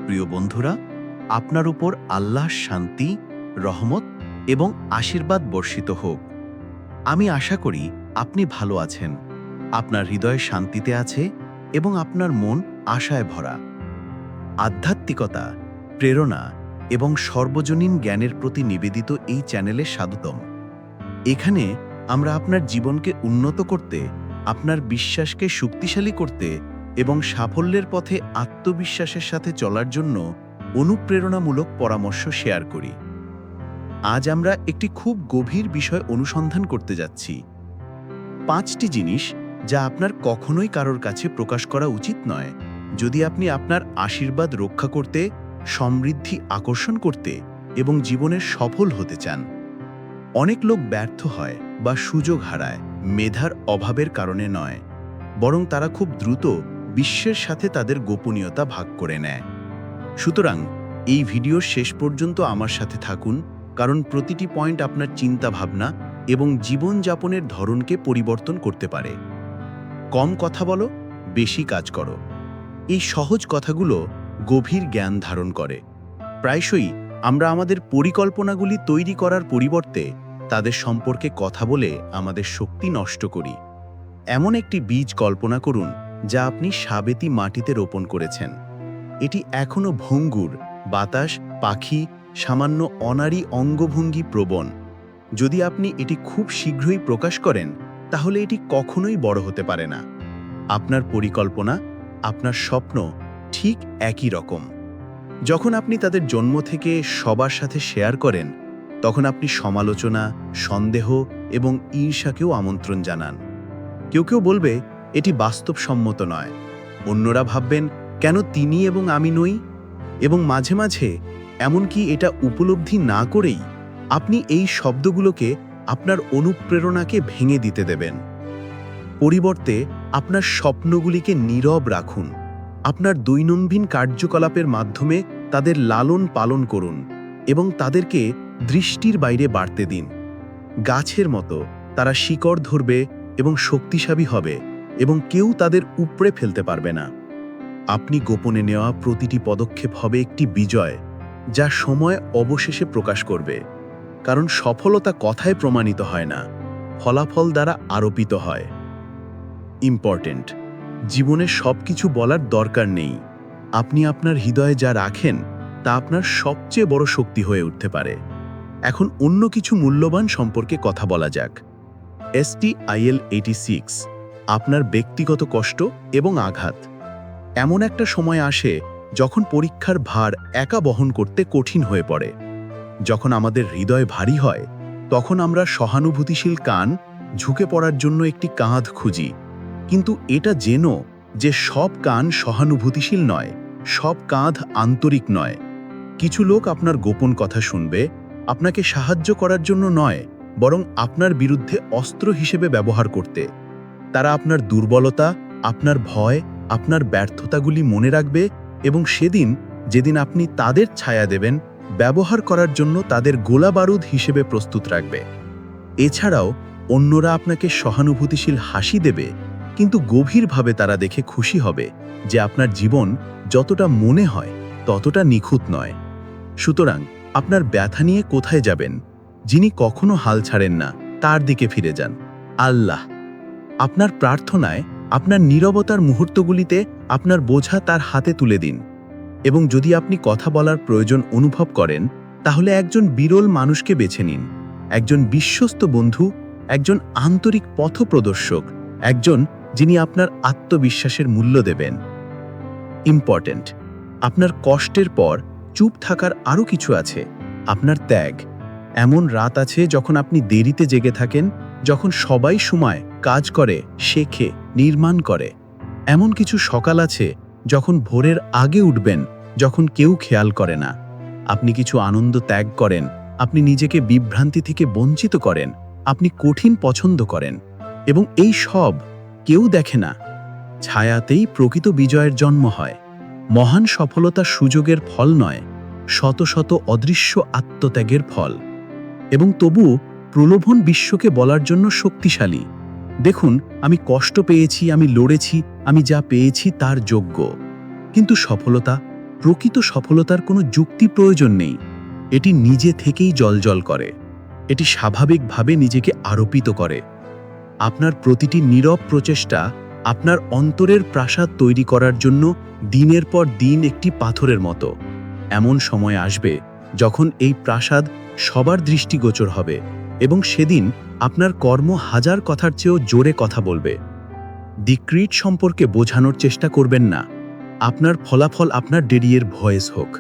প্রিয় বন্ধুরা, আপনার উপর আল্লাহর শান্তি, রহমত এবং আশীর্বাদ বর্ষিত হোক। আমি আশা করি আপনি ভালো আছেন, আপনার হৃদয় শান্তিতে আছে এবং আপনার মন আশায় ভরা। আধ্যাত্মিকতা, প্রেরণা এবং সর্বজনীন জ্ঞানের প্রতি নিবেদিত এই চ্যানেলে স্বাগতম। এখানে আমরা আপনার জীবনকে উন্নত করতে, আপনার বিশ্বাসকে শক্তিশালী করতে এবং সাফল্যের পথে আত্মবিশ্বাসের সাথে চলার জন্য অনুপ্রেরণামূলক পরামর্শ শেয়ার করি। আজ আমরা একটি খুব গভীর বিষয় অনুসন্ধান করতে যাচ্ছি। 5টি জিনিস যা আপনার কখনোই কারোর কাছে প্রকাশ করা উচিত নয়, যদি আপনি আপনার আশীর্বাদ রক্ষা করতে, সমৃদ্ধি আকর্ষণ করতে এবং জীবনের সফল হতে চান। অনেক লোক ব্যর্থ হয় বা সুযোগ হারায় মেধার অভাবের কারণে নয়, বরং তারা খুব দ্রুত বিশ্বের সাথে তাদের গোপনীয়তা ভাগ করে নেয়। সুতরাং এই ভিডিওর শেষ পর্যন্ত আমার সাথে থাকুন, কারণ প্রতিটি পয়েন্ট আপনার চিন্তাভাবনা এবং জীবনযাপনের ধরনকে পরিবর্তন করতে পারে। কম কথা বলো, বেশি কাজ করো। এই সহজ কথাগুলো গভীর জ্ঞান ধারণ করে। প্রায়শই আমরা আমাদের পরিকল্পনাগুলি তৈরি করার পরিবর্তে তাদের সম্পর্কে কথা বলে আমাদের শক্তি নষ্ট করি। এমন একটি বীজ কল্পনা করুন যা আপনি সাবেতি মাটিতে রোপণ করেছেন। এটি এখনও ভঙ্গুর, বাতাস, পাখি, সামান্য অনাড়ি অঙ্গভঙ্গি প্রবণ। যদি আপনি এটি খুব শীঘ্রই প্রকাশ করেন, তাহলে এটি কখনোই বড় হতে পারে না। আপনার পরিকল্পনা, আপনার স্বপ্ন ঠিক একই রকম। যখন আপনি তাদের জন্ম থেকে সবার সাথে শেয়ার করেন, তখন আপনি সমালোচনা, সন্দেহ এবং ঈর্ষাকেও আমন্ত্রণ জানান। কেউ কেউ বলবে এটি বাস্তবসম্মত নয়, অন্যরা ভাববেন কেন তিনি এবং আমি নই, এবং মাঝে মাঝে এমনকি এটা উপলব্ধি না করেই আপনি এই শব্দগুলোকে আপনার অনুপ্রেরণাকে ভেঙে দিতে দেবেন। পরিবর্তে আপনার স্বপ্নগুলিকে নীরব রাখুন। আপনার দৈনন্দিন কার্যকলাপের মাধ্যমে তাদের লালন পালন করুন এবং তাদেরকে দৃষ্টির বাইরে বাড়তে দিন। গাছের মতো তারা শিকড় ধরবে এবং শক্তিশালী হবে, এবং কেউ তাদের উপড়ে ফেলতে পারবে না। আপনি গোপনে নেওয়া প্রতিটি পদক্ষেপ হবে একটি বিজয়, যা সময় অবশেষে প্রকাশ করবে। কারণ সফলতা কথায় প্রমাণিত হয় না, ফলাফল দ্বারা আরোপিত হয়। ইম্পর্টেন্ট, জীবনে সবকিছু বলার দরকার নেই। আপনি আপনার হৃদয়ে যা রাখেন তা আপনার সবচেয়ে বড় শক্তি হয়ে উঠতে পারে। এখন অন্য কিছু মূল্যবান সম্পর্কে কথা বলা যাক। STIL 86, আপনার ব্যক্তিগত কষ্ট এবং আঘাত। এমন একটা সময় আসে যখন পরীক্ষার ভার একা বহন করতে কঠিন হয়ে পড়ে। যখন আমাদের হৃদয় ভারী হয়, তখন আমরা সহানুভূতিশীল কান, ঝুঁকে পড়ার জন্য একটি কাঁধ খুঁজি। কিন্তু এটা জেনো যে সব কান সহানুভূতিশীল নয়, সব কাঁধ আন্তরিক নয়। কিছু লোক আপনার গোপন কথা শুনবে, আপনাকে সাহায্য করার জন্য নয়, বরং আপনার বিরুদ্ধে অস্ত্র হিসেবে ব্যবহার করতে। তারা আপনার দুর্বলতা, আপনার ভয়, আপনার ব্যর্থতাগুলি মনে রাখবে এবং সেদিন যেদিন আপনি তাদের ছায়া দেবেন, ব্যবহার করার জন্য তাদের গোলাবারুদ হিসেবে প্রস্তুত রাখবে। এছাড়াও অন্যরা আপনাকে সহানুভূতিশীল হাসি দেবে, কিন্তু গভীরভাবে তারা দেখে খুশি হবে যে আপনার জীবন যতটা মনে হয় ততটা নিখুঁত নয়। সুতরাং আপনার ব্যথা নিয়ে কোথায় যাবেন? যিনি কখনো হাল ছাড়েন না, তার দিকে ফিরে যান, আল্লাহ। আপনার প্রার্থনায়, আপনার নীরবতার মুহূর্তগুলিতে আপনার বোঝা তার হাতে তুলে দিন। এবং যদি আপনি কথা বলার প্রয়োজন অনুভব করেন, তাহলে একজন বিরল মানুষকে বেছে নিন। একজন বিশ্বস্ত বন্ধু, একজন আন্তরিক পথপ্রদর্শক, একজন যিনি আপনার আত্মবিশ্বাসের মূল্য দেবেন। ইম্পর্টেন্ট, আপনার কষ্টের পর চুপ থাকার আরও কিছু আছে, আপনার ত্যাগ। এমন রাত আছে যখন আপনি দেরিতে জেগে থাকেন, যখন সবাই সময় কাজ করে, শেখে, নির্মাণ করে। এমন কিছু সকাল আছে যখন ভোরের আগে উঠবেন, যখন কেউ খেয়াল করে না। আপনি কিছু আনন্দ ত্যাগ করেন, আপনি নিজেকে বিভ্রান্তি থেকে বঞ্চিত করেন, আপনি কঠিন পছন্দ করেন, এবং এই সব কেউ দেখে না। ছায়াতেই প্রকৃত বিজয়ের জন্ম হয়। মহান সফলতা সুযোগের ফল নয়, শত শত অদৃশ্য আত্মত্যাগের ফল। এবং তবুও প্রলোভন বিশ্বকে বলার জন্য শক্তিশালী। দেখুন, আমি কষ্ট পেয়েছি, আমি লড়েছি, আমি যা পেয়েছি তার যোগ্য। কিন্তু সফলতা, প্রকৃত সফলতার কোনো যুক্তি প্রয়োজন নেই, এটি নিজে থেকেই জ্বলজ্বল করে। এটি স্বাভাবিকভাবে নিজেকে আরোপিত করে। আপনার প্রতিটি নীরব প্রচেষ্টা আপনার অন্তরের প্রাসাদ তৈরি করার জন্য দিনের পর দিন একটি পাথরের মতো। এমন সময় আসবে যখন এই প্রাসাদ সবার দৃষ্টিগোচর হবে এবং সেদিন আপনার কর্ম হাজার কথার চেয়েও জোরে কথা বলবে। ডিক্রিট সম্পর্কে বোঝানোর চেষ্টা করবেন না। আপনার ফলাফল আপনার ডেডিয়ের ভয়েস হোক।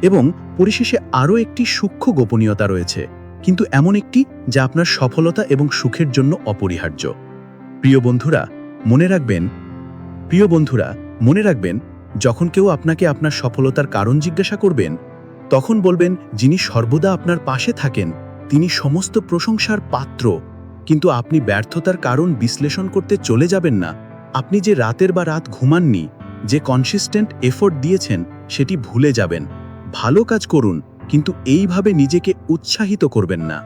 এবং পরিশেষে আরও একটি সূক্ষ্ম গোপনীয়তা রয়েছে, কিন্তু এমন একটি যা আপনার সফলতা এবং সুখের জন্য অপরিহার্য। প্রিয় বন্ধুরা, মনে রাখবেন, যখন কেউ আপনাকে আপনার সফলতার কারণ জিজ্ঞাসা করবেন, তখন বলবেন, যিনি সর্বদা আপনার পাশে থাকেন তিনি সমস্ত প্রশংসার পাত্র। কিন্তু আপনি ব্যর্থতার কারণ বিশ্লেষণ করতে চলে যাবেন না। আপনি যে রাতের বা রাত ঘুমাননি, যে কনসিস্টেন্ট এফোর্ট দিয়েছেন, সেটি ভুলে যাবেন। ভালো কাজ করুন, কিন্তু এইভাবে নিজেকে উৎসাহিত করবেন না।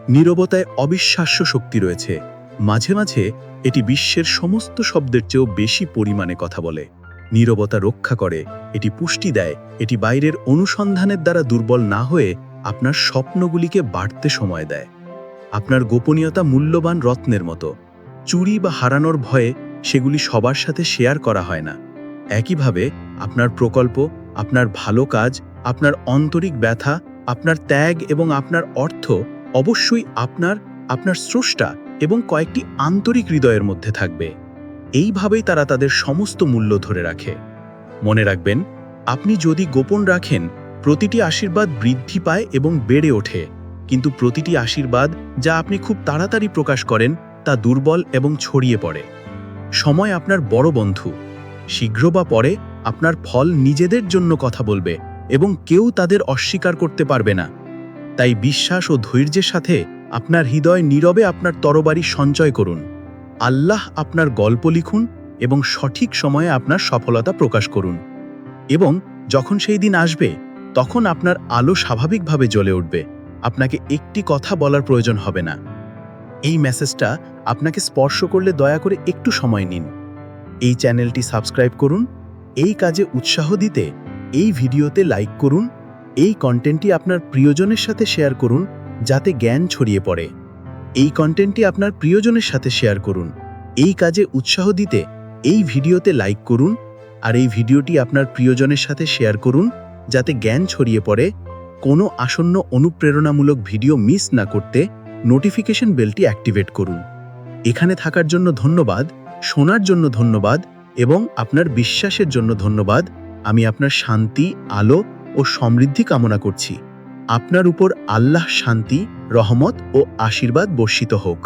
নীরবতায় অবিশ্বাস্য শক্তি রয়েছে। মাঝে মাঝে এটি বিশ্বের সমস্ত শব্দের চেয়েও বেশি পরিমাণে কথা বলে। নীরবতা রক্ষা করে, এটি পুষ্টি দেয়, এটি বাইরের অনুসন্ধানের দ্বারা দুর্বল না হয়ে আপনার স্বপ্নগুলিকে বাড়তে সময় দেয়। আপনার গোপনীয়তা মূল্যবান রত্নের মতো। চুরি বা হারানোর ভয়ে সেগুলি সবার সাথে শেয়ার করা হয় না। একইভাবে আপনার প্রকল্প, আপনার ভালো কাজ, আপনার আন্তরিক ব্যথা, আপনার ত্যাগ এবং আপনার অর্থ অবশ্যই আপনার স্রষ্টা এবং কয়েকটি আন্তরিক হৃদয়ের মধ্যে থাকবে। এইভাবেই তারা তাদের সমস্ত মূল্য ধরে রাখে। মনে রাখবেন, আপনি যদি গোপন রাখেন, প্রতিটি আশীর্বাদ বৃদ্ধি পায় এবং বেড়ে ওঠে। কিন্তু প্রতিটি আশীর্বাদ যা আপনি খুব তাড়াতাড়ি প্রকাশ করেন, তা দুর্বল এবং ছড়িয়ে পড়ে। সময় আপনার বড় বন্ধু। শীঘ্র বা পরে আপনার ফল নিজেদের জন্য কথা বলবে এবং কেউ তাদের অস্বীকার করতে পারবে না। তাই বিশ্বাস ও ধৈর্যের সাথে আপনার হৃদয় নীরবে আপনার তরবারি সঞ্চয় করুন। আল্লাহ আপনার গল্প লিখুন এবং সঠিক সময়ে আপনার সফলতা প্রকাশ করুন। এবং যখন সেই দিন আসবে, তখন আপনার আলো স্বাভাবিকভাবে জ্বলে উঠবে। আপনাকে একটি কথা বলার প্রয়োজন হবে না। এই মেসেজটা আপনাকে স্পর্শ করলে দয়া করে একটু সময় নিন। এই চ্যানেলটি সাবস্ক্রাইব করুন। এই কাজে উৎসাহ দিতে এই ভিডিওতে লাইক করুন। এই কন্টেন্টটি আপনার প্রিয়জনের সাথে শেয়ার করুন, যাতে জ্ঞান ছড়িয়ে পড়ে। এই কন্টেন্টটি আপনার প্রিয়জনের সাথে শেয়ার করুন। এই কাজে উৎসাহ দিতে এই ভিডিওতে লাইক করুন আর এই ভিডিওটি আপনার প্রিয়জনের সাথে শেয়ার করুন, যাতে জ্ঞান ছড়িয়ে পড়ে। কোনো আসন্ন অনুপ্রেরণামূলক ভিডিও মিস না করতে নোটিফিকেশন বেলটি অ্যাক্টিভেট করুন। এখানে থাকার জন্য ধন্যবাদ, শোনার জন্য ধন্যবাদ এবং আপনার বিশ্বাসের জন্য ধন্যবাদ। আমি আপনার শান্তি, আলো ও সমৃদ্ধি কামনা করছি। আপনার উপর আল্লাহ শান্তি, রহমত ও আশীর্বাদ বর্ষিত হোক।